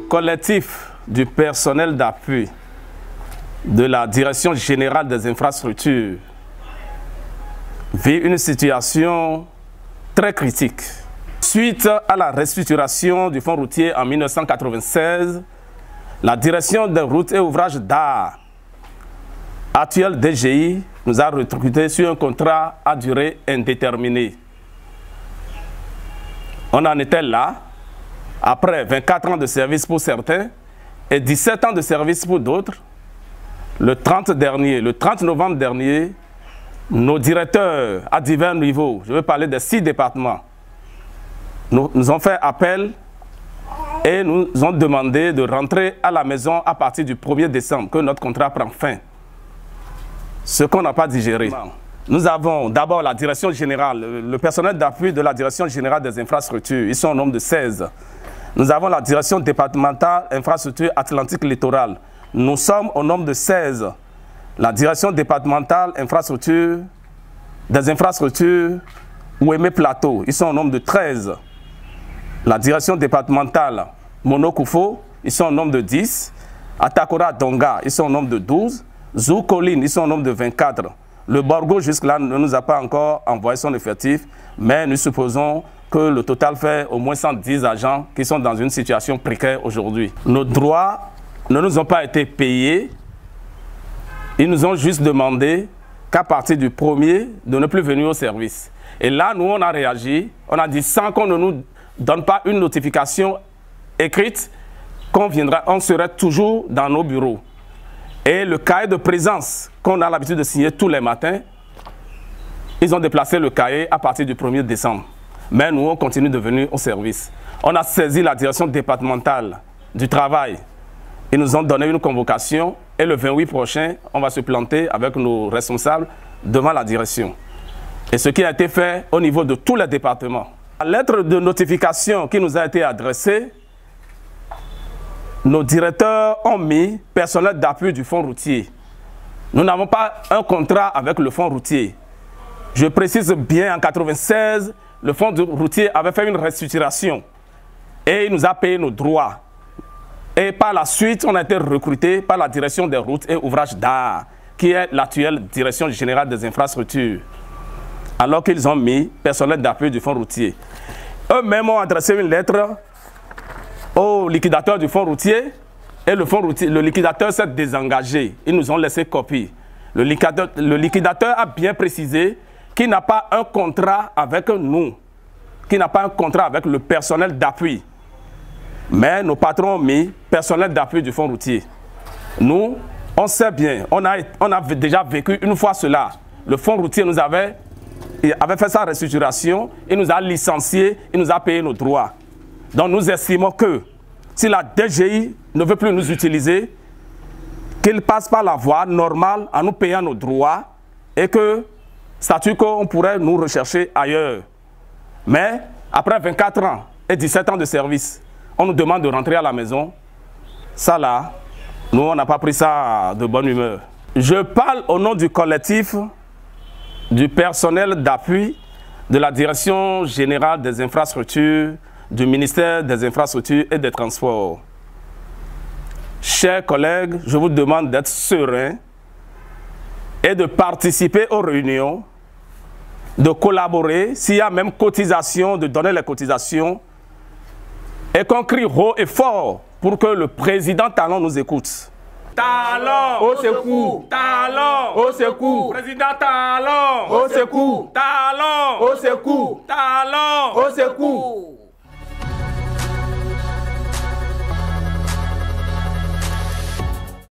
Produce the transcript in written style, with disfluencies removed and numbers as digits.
collectif du personnel d'appui de la Direction générale des infrastructures vit une situation très critique. Suite à la restructuration du fonds routier en 1996, la Direction des routes et ouvrages d'art, actuelle DGI, nous a recrutés sur un contrat à durée indéterminée. On en était là, après 24 ans de service pour certains et 17 ans de service pour d'autres. Le 30 novembre dernier, nos directeurs à divers niveaux, je veux parler des 6 départements, nous ont fait appel et nous ont demandé de rentrer à la maison à partir du 1er décembre, que notre contrat prend fin. Ce qu'on n'a pas digéré. Nous avons d'abord la direction générale, le personnel d'appui de la direction générale des infrastructures, ils sont au nombre de 16. Nous avons la direction départementale infrastructure Atlantique littorale, nous sommes au nombre de 16. La direction départementale infrastructure des infrastructures Ouémé Plateau, ils sont au nombre de 13. La direction départementale Monokoufo, ils sont au nombre de 10. Atakora Donga, ils sont au nombre de 12. Zou Colline, ils sont au nombre de 24. Le Borgo, jusque-là, ne nous a pas encore envoyé son effectif, mais nous supposons que le total fait au moins 110 agents qui sont dans une situation précaire aujourd'hui. Nos droits ne nous ont pas été payés. Ils nous ont juste demandé qu'à partir du 1er, de ne plus venir au service. Et là, nous, on a réagi. On a dit, sans qu'on ne nous donne pas une notification écrite, on serait toujours dans nos bureaux. Et le cahier de présence qu'on a l'habitude de signer tous les matins, ils ont déplacé le cahier à partir du 1er décembre. Mais nous, on continue de venir au service. On a saisi la direction départementale du travail. Ils nous ont donné une convocation et le 28 prochain, on va se planter avec nos responsables devant la direction. Et ce qui a été fait au niveau de tous les départements. La lettre de notification qui nous a été adressée, nos directeurs ont mis personnel d'appui du fonds routier. Nous n'avons pas un contrat avec le fonds routier. Je précise bien, en 1996, le fonds routier avait fait une restructuration et il nous a payé nos droits. Et par la suite, on a été recruté par la direction des routes et ouvrages d'art, qui est l'actuelle direction générale des infrastructures, alors qu'ils ont mis personnel d'appui du fonds routier. Eux-mêmes ont adressé une lettre au liquidateur du fonds routier et le liquidateur s'est désengagé. Ils nous ont laissé copie. Le liquidateur a bien précisé qu'il n'a pas un contrat avec nous, qu'il n'a pas un contrat avec le personnel d'appui. Mais nos patrons ont mis personnel d'appui du fonds routier. Nous, on sait bien, on a déjà vécu une fois cela. Le fonds routier nous avait fait sa restructuration, il nous a licenciés, il nous a payé nos droits. Donc nous estimons que si la DGI ne veut plus nous utiliser, qu'il passe par la voie normale en nous payant nos droits et que, statut qu'on pourrait nous rechercher ailleurs. Mais après 24 ans et 17 ans de service, on nous demande de rentrer à la maison. Ça là, nous on n'a pas pris ça de bonne humeur. Je parle au nom du collectif du personnel d'appui de la Direction générale des infrastructures, du ministère des infrastructures et des transports. Chers collègues, je vous demande d'être sereins et de participer aux réunions, de collaborer, s'il y a même cotisation, de donner les cotisations, et qu'on crie haut et fort pour que le président Talon nous écoute. Talon au secours, Talon au secours, président Talon au secours, Talon au secours, Talon au secours.